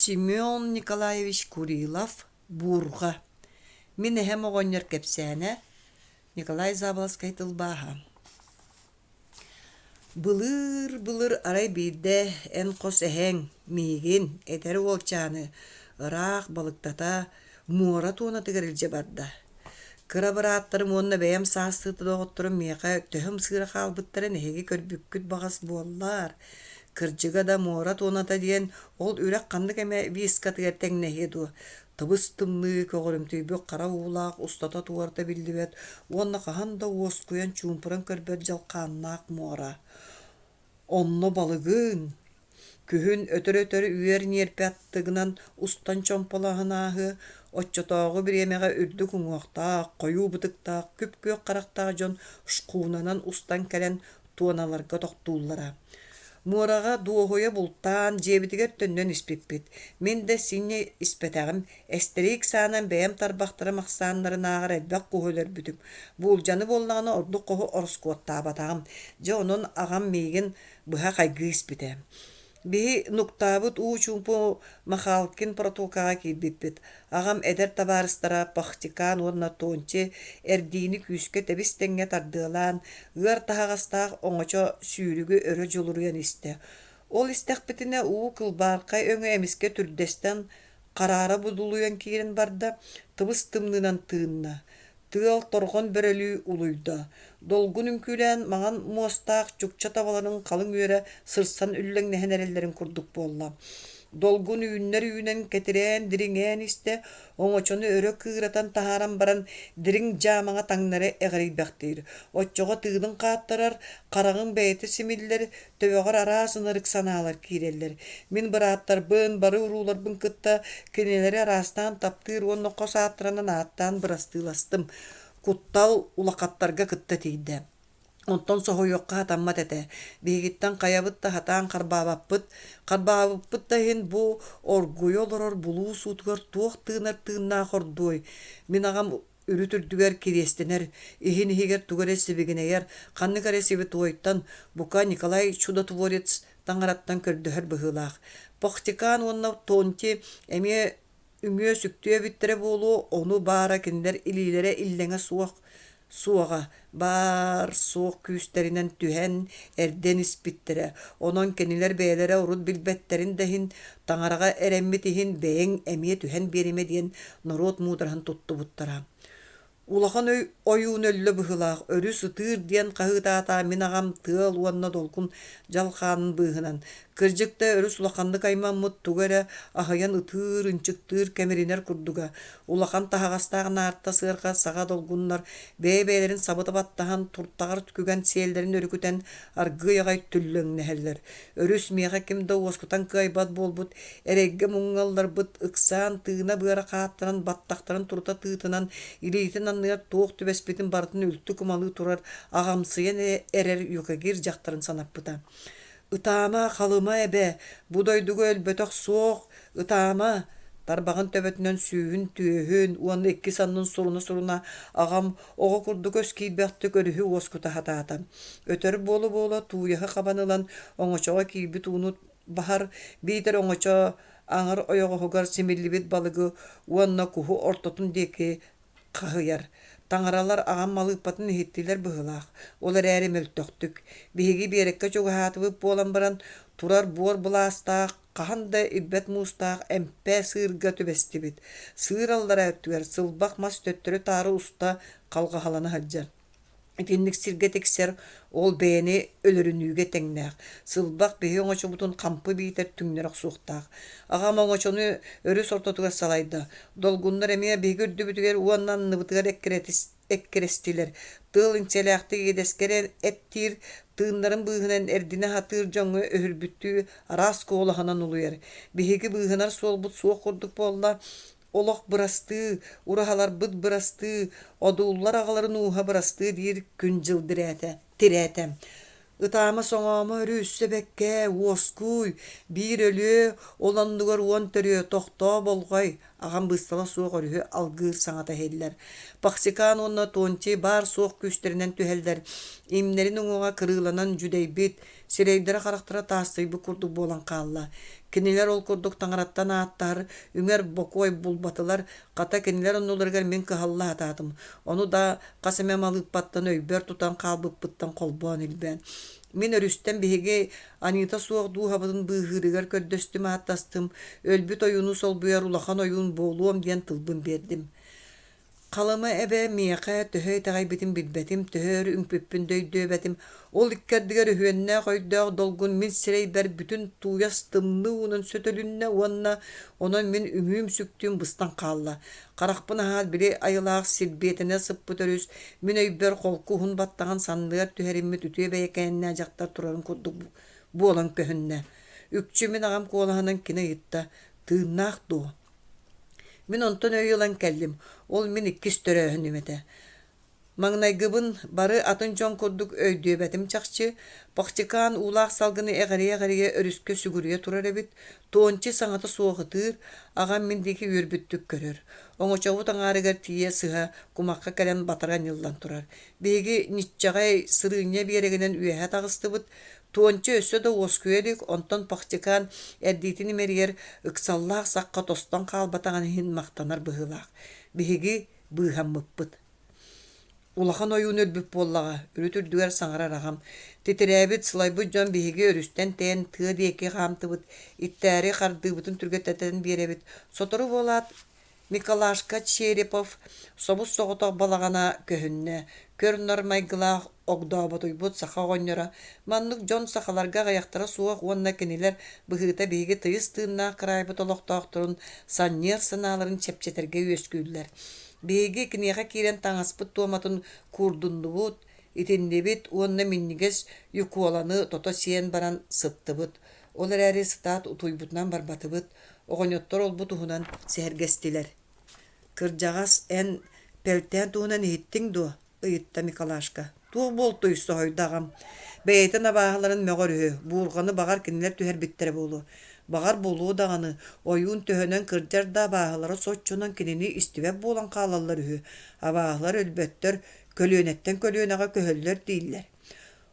Семен Николаевич Курилов, Бурга. Мен hem оғонер кепсәне, Николай Заболоскай тылбаха. Былыр арай бейді ән қос әхең, мейген, әтәрі олчаны, ырақ балықтата, муара туына тігірілже барды. Кыра бұраттырым онына бәйім састықты доғыттырым меқа төхім сыра қалбыттарын әхеге көрбүккүт бағас боллар. Кыржыга да муара туыната дейін ол үрек қанды кәмә виска тігертен нәхеду. Тыбыс тымны көғырым түйбек қара уылақ ұстата туарта білдібет, онына қағанда оз көйен чумпырын көрбет жалқаннақ муара. Онно балығын, күхін өтір үйер нерпяттығынан ұстан чомпалағынағы, отчотағы бір емеға үрді күңуақтақ, қойу бұтықтақ, күп-көк қарақтағы жон шқуынанан ұстан кәрен туаналарға тоқтулара. Муараға дуоғуя бұлттан жебітігер төннен іспеппет. Мен де сине іспетәғім, әстерейік саанан бәйім тарбақтары мақсанларын ағыр әлбәк қоғылар бүтім. Бұл жаны болнағына орды қоғы орскуатта батағым. Жа onun ағам мейген бұға қайғы іспетәм. Бихи нуктабыт чумпу махалкин протокаға кейбеппет. Ағам әдер табарыстара пахтикан орна тонче әрдейні күске тәбістенге тардылан, ғар тағастақ оңача сүйрігі өрі жолыруян істе. Ол істәқ бітіне кылбарқай өңі әміске түрдестен қарара бұдылуян кейрін барда тыбыс тымнынан тыынна. Тыал торғын бөрөлүү улуйда. Долгун үңкүлән маған муастақ чукча табаларын қалың өре сырсан үлләң нәһенәрелләрен курдук болла. Долгун үйіннер үйінен кәтірен, диринген істе, оңочоны өрі кыыратан тахаран баран дирин жамаңа таңнары әғірей бәқтейір. Отчоға тыгдың қаттырар, қарағын бәйті семеллер, төбеғар арасын ырық саналар кейрелер. Мен бұраттар бұн, бары ұрулар бұн кытта, кенелері арастан таптыр, оны қос аттыранан аттан бұрастыластым. Куттал улақаттарға кытта тейді. Онтон соғойоққа хатаммат әті. Бейгіттен қаябытта хатан қарбабаппыт. Қарбабаппыт да хен бұ оргой олырор бұлу сұтығыр туық тыынар хордой. Мен ағам үрітүрдігер керестенер, ихин-ихигер тугар әсібігінегер, қанны қаресебі туойттан бұқа Николай Чудотворец таңараттан көрдіғір бұғылақ. Пақтикан онна тонте әме үме сүктüе биттіре болу, оны бара кендер илилere иллеңе суаға бар суық күстерінен түһен әрден іспіттірі. Онын кенілер бәйлері ұрыд білбәттерін дәхін таңараға әрәмметіхін бәйін әмие түһен береме дейін народ мудрахын тұтты бұттыра. Улахан ойуын өлі бұғылақ, өрі сұтыр дейін қағытата мен ағам тыл уанна долкун жалқанын бұғынан. Кыржыкта өрі сулақанды кайман мұт тугәрі ағаян ұтыр, үнчіктір кәмерінер күрдіға. Улахан тағағастағын артта сығырға саға долгуннар, бәй-бәйлерін сабыты баттаған турттағыр түкіген селдерін өрікітен арғы яғай түллің нәхелдер. Өрі смеға кімді оскутан кайбат болбыт, әрегге мұңалдар бұт ықсан тыына бұғара қаттыран баттақтарын турта тыытынан илейтін анныяр тоқ түбәспетін бартын үлтті күмалы турар ағамсыян әрер юкагер жақтарын санап бұта. Ытама қалыма әбе, бұдойдығы өлбөтіқ соқ, ытама, тарбағын төбетінен сүйін, түйін, уаны екі санның сұруна ағам оғы күрді көз кейбәқті көріхі оскута хатаатам. Өтір болы туяғы қабанылан оңычаға кейбі туынут бағар, бейтер оңыча аңыр ойығы ғығар семелібет балығы уанна күхі ортотын деке қағыяр. Таңаралар ағам малыппатын ехеттелер бұғылақ. Олар әрі мөлттөқтік. Бейгі берекке жоғы хатыбып болан баран турар бор бұластақ, қағанда үббет мұстақ әмпә сырға төбесті бет. Сыр аллара өттігер, сылбақ мас төттірі тары ұста қалға халаны хаджар. Этинник сирге тексер ол бәйіне өлірінуге тәңнәқ. Сылбақ бейі оңачы бұтын қампы бейтер түңнерақ суқтақ. Ағам оңачыны өрі сортатыға салайды. Долгундар әмея бейгі үрді бүтігер уаннан ныбытығар әккерестілер. Тыл инцеляқты едескерен әттір тыынларын бұғынан әрдіне хатыр жоңы өһүрбүттүү арас коолаханан улуяр. Бейгі бұғынар сол бұт суық құрдық болла. Олық бұрасты, ұрағалар бұд бұрасты, одулар ағаларын уға бұрасты дейір күн жылдыр әті. Ытама соңама өрі үсі бәкке, оскуй, бір өлі, оландығар уан төрі тоқта болғай, Ағам быстала суық өрүһү алгыр саңата хеллер. Паксикан онна тончи бар суық күстеринен түһелдер. Имнерин уңуға кырыланан жүдейбит, сирейдері қарақтыра тастыйбы курдук болан қалла. Кинилер ол курдук таңараттан аттар, үңер бокой булбатылар, қата кинилер оннуларгар мен кыхалла ататым. Onu da қасымем алып баттан өйбер тутан қалбып бұттан қолбуан илбен. Мен өрүстен биһиги Анита суох дуухабытын быыһырыгар көрдөстүм аттастым. Өлбүт ойуну сол буяр улахан ойун болуом диэн тылбын бердим. Қалымы әбе мияқа төһөй тағайбытым билбетим, төһөр үңпүппүн дөйдөбетим. Ол иккердигер үһүөннэ қойдоох долгун мин сирей бер бүтүн туяс тымны унун сөтөлүннэ уанна онон мен үңүүм сүктүм быстан қалла. Қарақпын ахал бири айылаақ сирбетіне сыппы төрүс, мен өйбер қолку хун баттаған санлыгар түһәримме түтүе бәйекәннэ жақтар турарын курдук буолан көһүннэ. Үкчү мен ағам куолаһынан кине йытта, тыыннаах дуу. Мен онтон өйілан кәллим, ол мен иккис төрөһүн имете. Маңнайгыбын бары атын жон курдук өйдөбетим чакчы, пактикан улаах салгыны эгария өрүскө сүгүрүе турар эбит, тоончи саңаты суохытыр, агам мендеки үрбүттүк көрөр. Оңочобу таңарыгар тие сыха кумакка кэлен батаран йылдан турар. Беги ниччагай сырыыня биерегенен үэхэ тагыстыбыт, туончы өссө да оскуэлик, онтон пактикан эрдитини мериер ыксаллаах сакка тостон каалбатаган хин мактанар быһылаах. Биһиги быыхаммыппыт. Улахан ойун өлбүп боллага, үрүтүрдүгер саңарар агам. Тетирээбит сылайбыт жон биһиги өрүстен тен тыа диэки хаамтыбыт, иттээри хардыыбытын түргөттетен биэребит. Сотору болаат Миколашка Черепов собус соғытақ балағана көһүнне, көр нормайгылаах огдооботуйбут саха оҕонньора, маннук жон сахаларга гаяқтара суох уонна кинилер быһыыта биһиги тыйыс тыыннаах кырайбыт олохтоохторун санньер санааларын чепчетерге үөскүүллэр. Биһиги киниэхэ киирэн таҥаспыт туоматын куурдуннубут, итиннибит уонна миннигес юкуоланы тото сиэн баран сыттыбыт. Ол эрээри сытаат утуйбутунан барбатыбыт, оҕоньоттор олбут уһунан сэһэргэстилэр. Кырдьаҕас эн пэлтэн туһунан иһиттиң дуо, ыйытта Миколашка. Туох буолтуй соһойдагам. Бэйэтин абааһыларын мөҕөрүһү, буурҕаны багар кинилэр түһэрбиттэрэ буолу. Багар болуу даганы ойуун төһөнөн кырдьар да абааһылары соччунан кинини истибэп буолан хаалаллар үһү. Абааһылар өлбөттөр көлүөнэттен көлүөнэҕэ көһөллөр дииллэр.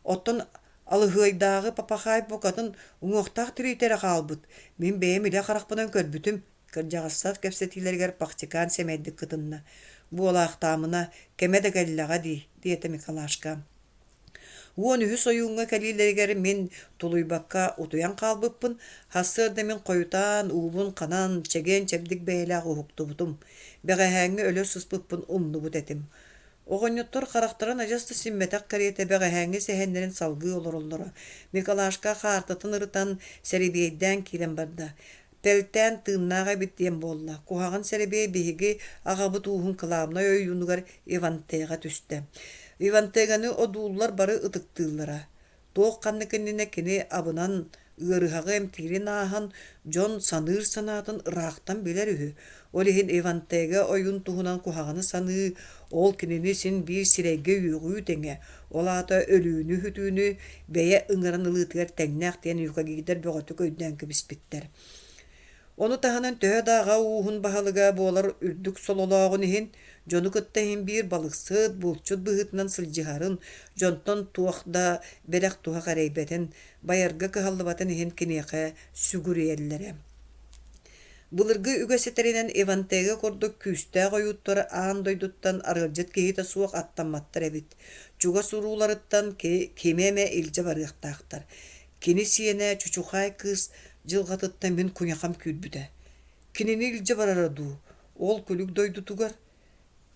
Оттон алыһыайдааҕы папахай букатын уҥуохтаах тирийтерэ хаалбыт. Мин бэйэм илэ харахпынан көрбүтүм. Кырдьаҕассат кэпсэтиилэригэр пактикан сэмэйдик кытынна. Буолаахтаамына кэмэ да кэллэҕэ диэте Миколашка. Уон үһүс ойуунга кэлиилэригэр мин тулуйбакка утуян хаалбыппын, хассыарда мен койутаан, уубун, канан, чэгээн чэбдик бэйэлээх уһуктубутум. Бэҕэһээҥҥи өлө сыспыппын умнубут этим. Оҕонньоттор харахтаран ажаста симметак кариэте бэҕэһээҥҥи сэһэннэрин салгыы олороллоро. Миколашка хаартатын ырытан сэрибиэйдээн киирэн барда. Пэлтэн тыыннааҕа биттиэн буолла. Куһаҕын сэрибиэй биһиги аҕабыт уухун кылаамна өйүүнугар Ивантега түстэ. Ивантеганы одууллар бары ытыктыыллара. Туох ханны киннине кини абынан ыарыһаҕы эмтиирин ааһан дьон саныыр санаатын ыраахтан билэр үһү. Ол иһин Ивантега ойун туһунан куһаҕаны саныы, ол кинини син биир сирэйгэ үөҕүү тэҥэ. Ол аата өлүүнү хүтүүнү бэйэ ыҥыран ылыытыгар тэҥнээх тиэн үөкэгиигдэр бөҕөтү көйдөөн кэбиспиттэр. Ону таһынан төһө дааҕа уухун баһалыга буолар үрдүк сололооҕун иһин, дьону кытта иһин биир балыксыыт булчут быһыытынан сылдьыһарын, дьонтон туохда бэрэх туһа харэйбэтин, байарга кыһаллыбатын иһин киниэхэ сүгүриэллэрэ. Былыргы үгэсэтэринэн Ивантега курдук күүстээх ойууттара аан дойдуттан арылдьыт киһитэ суох аттамматтар эбит. Чуга сурууларыттан кемеме илдьэ барыахтаахтар. Кини сиэнэ чучухай кыыс дьылҕатыттан мен куняхам күүрбүтэ. Кинини илдьэ барара дуу, ол күлүк дойдутугар.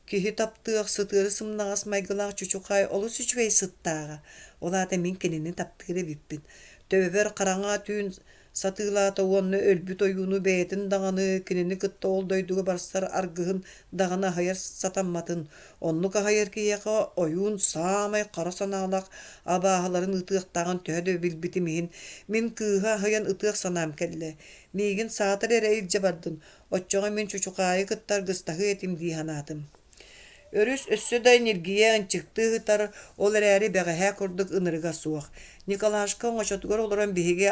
Киһи таптыах сытыары сымнаҕас майгылаах чучухай олус үчүгэй сыттааҕа. Олаата мен кинини таптыыр эбиппин. Төбөбөр хараҥаа түүн сатыылаата уонна өлбүт ойууну бэйэтин даҕаны кинини кытта ол дойдуга барсар аргыһын даҕана хайар сатамматын. Оннука хайар киэхэ ойуун саамай хара санаалаах абааһыларын ытыахтааҕын төһө да билбитим иһин мен кыыһа хайан ытыах санаам кэллэ. Миигин саатар эрэ илдьэ бардым. Оччоҕо мен чучухаайы кыттар гыстаһы этим дииһанаатым. Өрүс өссө да энергия ынчыктыыһытар ол эрээри бэҕэһээ курдук ынырыга суох. Николашка оҥочотугар олорон биһиги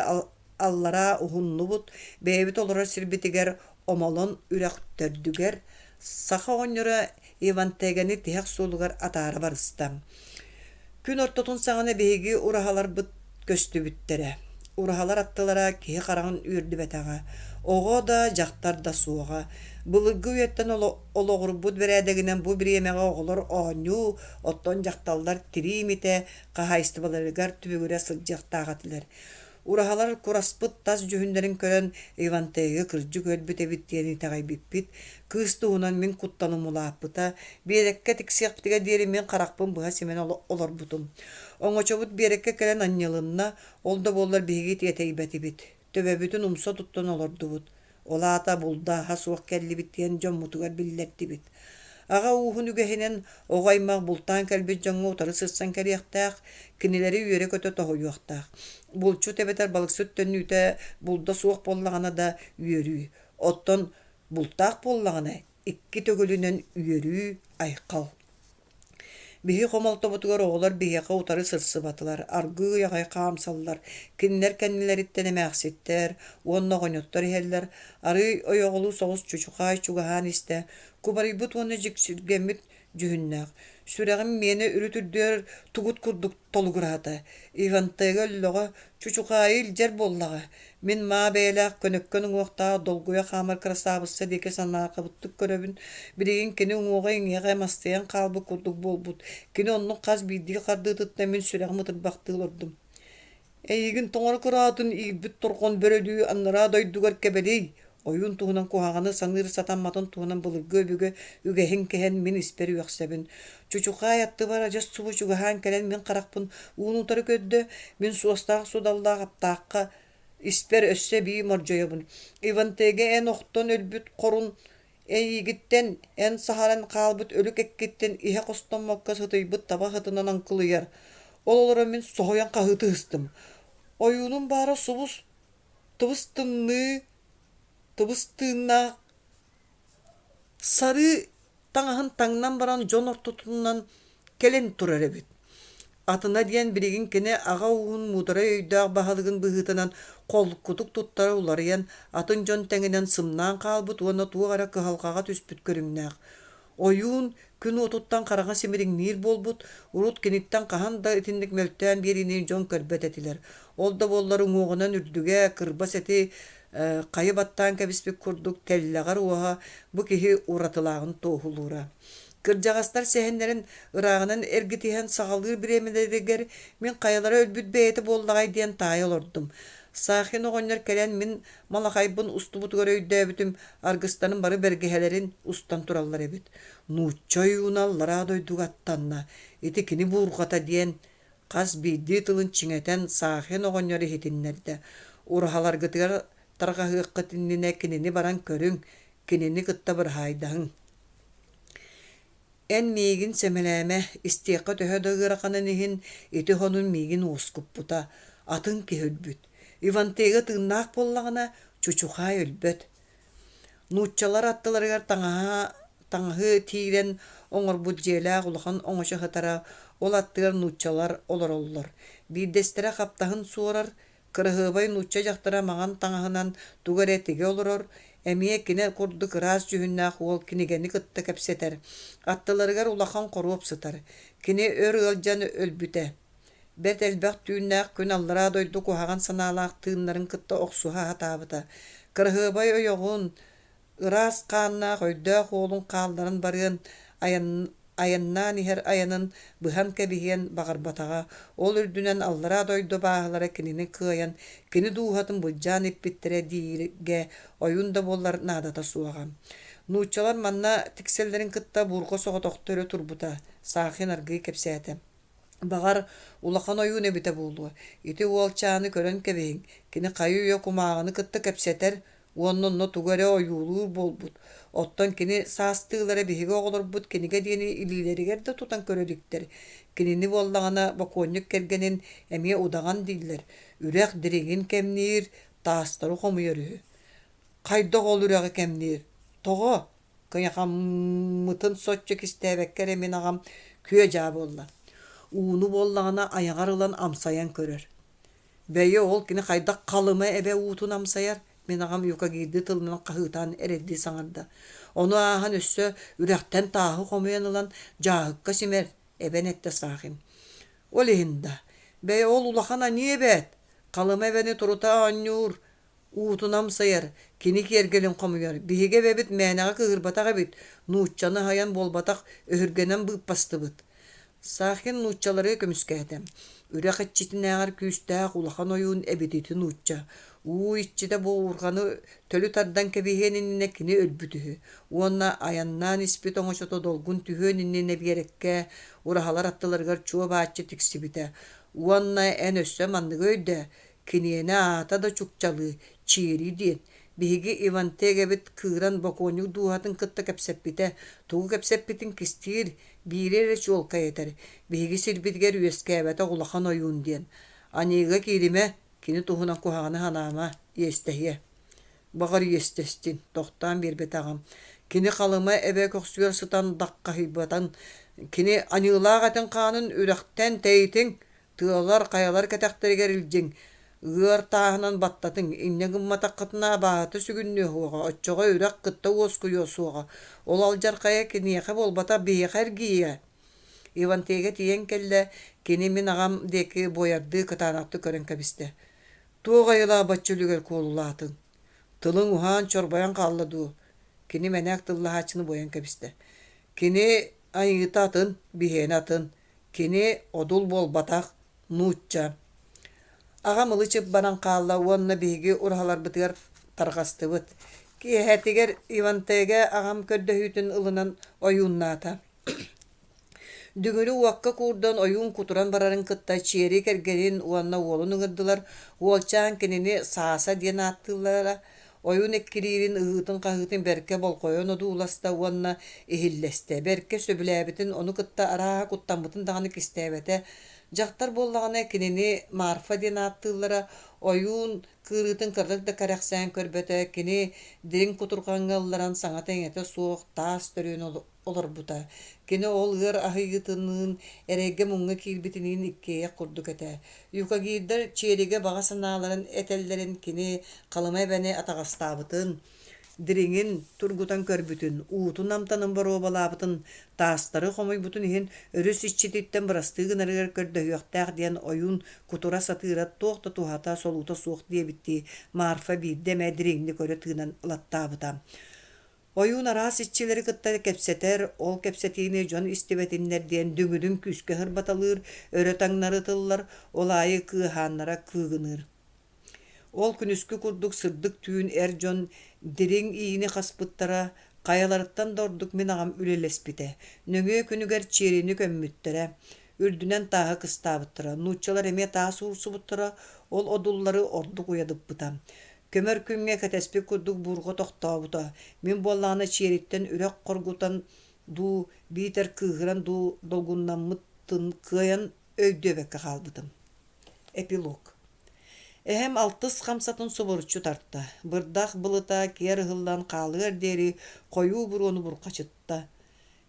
аллара уһуннубут, бэйэбит олорор сирбитигэр омолон үрэх төрдүгер саха оññора Ивантегени тиһэх суулугар атаара барыстам. Күн ортотун саҕана биһиги ураһалар быт көстүбүттерэ. Ураһалар аттылара киһи хараҕын үөрдүбэтэҕэ. Оҕо да дьахтар да суоҕа. Былыггы үйэттэн олоҕурбут бэрээдэгинэн бу бириэмэҕэ оҕолор оонньуу, оттон дьахталлар тириимитэ хаһаайыстыбаларыгар түбүгүрэ сылдьыахтааҕатылар. Ураһалар кураспыт тас жүһүннэрин көрөн Ивантайга кырдьык өлбүт эбит диэни таҕайбиппит, кыыс туһунан мин куттанымулааппыта, биэрэккэ тиксиэхпитигэ диэри мен харахпын быһа симен олорбутум. Оҥочобут биэрэккэ кэлэн анньылынна, ол да буоллар биһиги тиэтэйбэтибит. Төбөбүтүн умса туттан олордубут. Олаата булдааһа суох кэллибит диэн дьоммутугар биллэрдибит. Аға уһун үгэһинэн оҕаймах бултаан кэлбит дьоҥҥу утары сырсан кэриэхтээх, кинилэри үөрэ көтө тоһуйуахтаах. Булчу тэбэтэр балыксыт төннүүтэ булда суох боллаҕана да үөрүү. Оттон бултаах боллаҕана икки төгөлүнэн үөрүү айхал. Биһи хомолтобутугар оҕолор биһиэхэ утары сырсыбатылар, аргыы ягай хаамсаллар, кинилэр кэннилэриттэн эмээхситтэр, уонна оҕоньоттор иһэллэр, арый ойоҕулуу соҕус чучухай чугаһаан истэ, кубарыйбыт уонна дьиксиргэммит жүһүннээх. Сүрэҕим миэни үрү түрдүөр тугут курдук толугураата. Ивантайга өллөҕө чучухайы илдьэр буоллаҕа. Мин маа бэйэлээх көнөккөн уҥуохтаах долгуя хаамар кырасаабысса диэки санаакабыттык көрөбүн. Билигин кини уҥуоҕа иҥиэҕэ мастыйан хаалбы курдук буолбут. Кини оннук хас биирдиги хардыытытта мин сүрэҕим ытырбахтыылордум. Эйигин тоҥор кыраатын иирбит торгон бөрөлүү аннараа дойдугар кэбэлий. Oyun tuğunan kuhağını sanır satanmatın tuğunan bulurgö bügö ügehin kehen min isper üyəxsəbin. Çuçuqa yattı var ajas subu çugahan kelen min qaraqpın uunu tarı köddü min suostaq sudallaq aptaqqa isper össe bi morjoyabın. Ivantege en oxton ölbüt korun en yigitten en saharan qalbıt ölük ekkitten ihe qostonmakka sıtıybıt taba hıtınan ankılıyar. Olara min soğuyan qahıtı hıstım. Oyunun bara subus tıvыстымны Тобыстыына сары таңаһын таңнан баран жон ортотунан келен турар эбит. Атына диэн билигин кини аға уун мудара өйдөөх баһалыгын быһытынан қолкутук туттара уларыян атын жон тәңинен сымнаан хаалбыт уонна тугара кыһалҕаҕа түспүт көрүҥнээх. Oyuun күн отуттан қараға семириң нир болбут, урут кениттен қаһан да итинник мөлтөөн биэринин жон көрбөтетилер. Ол да боллары уҥуоҕунан үрдүгэ кырбас эти кайы баттаан кэбиспик курдук теллэҕэр уоһа бу киһи уратылааҕын туоһулуура. Кырдьаҕастар сэһэннэрин ырааҕынан эргитиһэн саҕалыыр бириэмилэригэр мин кайалара өлбүт бэйэти буоллаҕай диэн таайа олордум. Саахин оҕонньор кэлэн мин малахайбын устубутугар өйдөөбүтүм аргыстанын бары бэргэһэлэрин устан тураллар эбит. Нууччой уналлара дойдугаттанна ити кини буурҕата диэн хас биирдии тылын чиҥэтэн саахин оҕонньор иһитиннэрдэ. Ураһаларгытыгар таргаһыакка тиннине кинини баран көрүң, кинини кытта бырхайдаһыҥ. Эн миигин сэмэлээмэ истиэххэ төһө дагыыраханан иһин ити хонун миигин уускуппута, атын киһөлбүт. Ивантайга тыыннаах боллаҕына чучухай өлбөт. Нууччалар аттыларыгар таҥаһы тиирэн оҥорбут дьиэлээх улахан оҥочо хытара ол аттыгар нууччалар олороллор. Биирдэстерэ хаптаһын суорар, кырыһыабай нуучча дьахтара маҕан таҥаһынан тугар этиге олорор, эмиэ кини курду кыраас жүһүннаах уол кинигени кытта кэпсэтэр. Аттыларыгар улахан хоруоп сытар. Кини өр ыалдьан өлбүтэ. Бэрт элбэх түүннаах күн аллара дойду куһаҕан санаалаах тыыннарын кытта охсуһа хатаабыта. Кырыһыабай ойоҕун ыраас хааннаах өйдөөх уолун хаалларын барыан аяннаан иһэр аянын быһан кэбиһиэн баҕарбатаҕа, ол үрдүнэн аллара дойду бааһылара кинини кыайан, кини дууһатын былдьаан иппиттерэ дииргэ ойун да буоллар наадата суаҕа. Нууччалар манна тикселлэрин кытта буурҕа соҕотохтөрө турбута, саахын аргыы кэпсээте. Бағар улахан ойуун эбите буолуа. Ити уолчааны көрөн кэбиһиҥ, кини хайы үйө кумааҕаны кытта кэпсэтэр, уоннонно тугары ойуулуур болбут. Оттон кини саастыылара биһиги оҕолорбут киниге диэни илиилэригэр да тутан көрөлүктэр. Кинини буоллаҕына бокуонньук кэргэнин эмиэ удаҕан дииллэр. Үрэх дириҥин кэмниир, таастары хомуйарыһы. Хайдах ол үрэҕи кэмниир. Тоҕо, кыйахаммытын соччу кистээбэккэр эмин аҕам күө дьаа буолла. Ууну буоллаҕына аяҕар ылан амсайан көрөр. Бэйэ ол кини хайдах халыма эбэ уутун амсайар, Мен ağam yuka giydi tılının kahıtan ereddi sanırda. Onu ahan össö ürekten tahı komayanılan cahıkka simer. Eben ette sahim. Olehinda. Bey ol ulahana niye bet? Kalıma beni turuta anyur. Uutunam sayar. Kini kergelin komuyar. Bihige bebit menağa kıhırbatağa bit. Nuççanı hayan bolbatak öhürgenen bıp bastı bit. Sakin nuççaları kömüskeydim. Ürek etçitin ağır küstağ ulahan oyun ebediti nuçça. İççide bu urganı tölü tardan kebiheninine kini ölbütühü. Uonna ayannan ispit oңoşoto dolgun tühönинine biyerekke urahalar attılargar çoğu bağçı tiksibite. Uonna en össe mandığı öйдө. Kiniyene ata da çukçalı, çiğri diyen. Bihigi Ivan tegebit kıran bokonyu duhatın kıtta kepseppite. Tuğu kepseppitin kistir, birere çol kayeter. Bihigi sirbitger üyeskebete ulahan oyun diyen. Aniga kirime, kini tuğuna kuhağını hanama yestehiye. Bağır yestestin, tohtan bir betağım. Kini kalıma ebe koksuyar sıtan dakka hibbatan. Kini anılağatın kanın ürekten teytin. Tığalar kayalar ketekleri gerilcin. Gır tahınan battatın. İnne gımmata kıtına bağıtı sügünlü huğa. Açığa ürek kıtta oskuyor suğa. Ol alcar kaya kini yaka bolbata beyekar giye. Ivan tege tiyen kelle kini min ağam deki boyardı kıtanaktı körün kabiste. Tuğa yıla batçılüger kolulatın. Tılın uhan çorbayan kalladı. Kini menek tılla haçını boyan kabiste. Kini ayıta atın, bihen atın. Kini odul bol batak, nuçça. Ağam ılıçıp banan kalla, onna bihigi urhalar bıtıgar targastı bıt. Ki hetiger Ivan tege ağam kördehütün ılınan oyunnata. Düngülü uakka kurdan oyun kuturan bararın kıtta çiğeri kergerin uanna uolunu gırdılar. Uolçan kinini saasa diyen attılara. Oyun ekkiririn ıhıtın kahıtın berke bol koyon odu ulasta uanna ihilleste. Berke söbülebitin onu kıtta araha kuttan bıtın dağınık istebete. Jaktar bollağına kinini marfa diyen attılara. Oyun kırıtın kırdık da karaksan körbete kini dirin kuturkangallaran sanatın ete soğuk tas törüyün olur buta. Kini ol ığır ahıyıtının erege munga kilbitinin ikkeye kurduk ete. Yuka gider çeyrige bağa sanaların etellerin kini kalamay beni atağastabıtın. Diringin turgutan körbütün, uutun namtanın baro balabıtın, taastarı xomoy butun ihin örüs iççititten bırastığın arıgar kördü hüyaqtaq diyen oyun kutura satırat toğta tuhata soluta soğuk diye bitti. Marfa bir deme diringini köre tığınan ılattabıtam. Oyun aras iççileri kıttari kepseter, ol kepsetiğini jon istibetinler diyen düngüdün küske hırbatalır, öretanları tıllar, olayı kıhanlara kığınır. Ol күнүскү курдук сырдык түйүн эржон дириң ийини хаспыттара каяларыттан дордук мен агам үлелеспите. Нөңө күнүгер черини көммүттере. Үрдүнен тағы кыстабыттыра. Нуччалар эме таа суурсубуттара. Ол одуллары ордук уядыппыта. Көмөр күнгө кетеспи курдук бурго токтообута. Мен болланы чериттен үрек коргутан ду битер кыгыран ду долгуннаммыттын кыян өйдөбекке калбытым. Эпилог. Эһем алтыс хамсатын соборчу тартта. Бырдах былыта кер хыллан калыгар дери кою бурону буркачытта.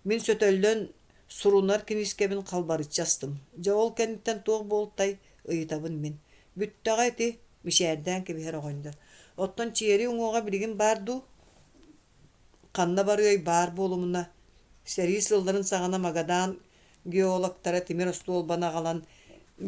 Мен сөтөллөн сурунар кинискебин калбарычастым. Жаол кенттен тоқ болтай ыйтабын мен. Бүттагайти мишерден кебихер огонда. Оттон чиери уңуга билигин барду. Канна барый бар болумуна. Сери сылдарын сагана магадан геологтара тимир остол бана калан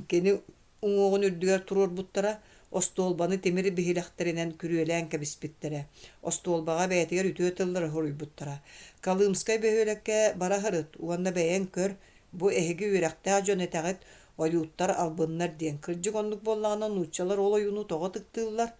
кени уңугун үрдүгөр турор буттара. Остолбаны темiri bihiläkтеринен күрүелән кебиспиттере. Остолбага бәйтигер үтүө тыллар хоруйбуттара. Калымскай бөһөлөккә бара хырыт. Уанна бәйен көр. Бу эһиги үрәктә жон этәгет олюттар албыннар диен. Кыржык онлук боллагынан нуччалар ол оюну тога тыктылар.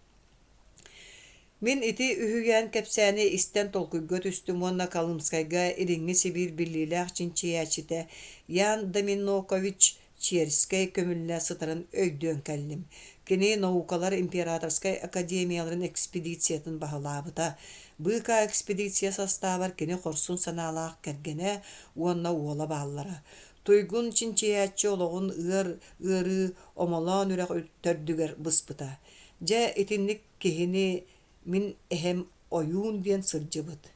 Мен ити үһүгән кепсәне истен толкуйга түстүм. Уанна Калымскайга иринги Сибир биллиләк чинчиячите Ян Доминокович Черскай көмүллә сытарын өйдөн кәллим. Кені наукалар императорскай академияларын экспедициятын бағалабыта. Быка экспедиция составар кені хорсун саналақ кәргене уанна уола бағалара. Тойгун чинчиячы олығын ыры омалан үрәк өттөрдүгер быспыта. Жа этинник кехини min ehem oyun diyen sırcıbıt.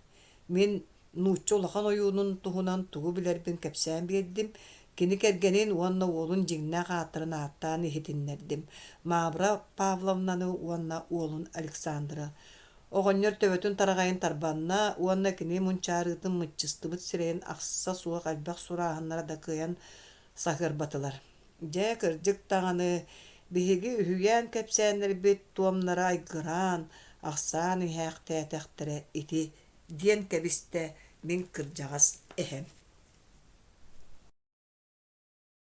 Min nuççu olakan oyunun tuğunan tuğu bilerbin kepsen birdim. Кини кергенин уонна уолун жигна хааттарын ааттаан ихитиннердим. Мабра Павловнаны уонна уолун Александра. Оҕонньор төбөтүн тарағайын тарбанна, уонна кини мунчаарытын мыччыстыбыт сирэйин ахса суох албах сурааһыннара да кыйан сахырбатылар. Дьэ кырдьык таҕаны биһиги үһүйээн кэпсээннэрбит туомнара айгыраан, ахсаан иһээхтээтэхтэрэ ити диэн кэбистэ мин кырдьаҕас эһэм.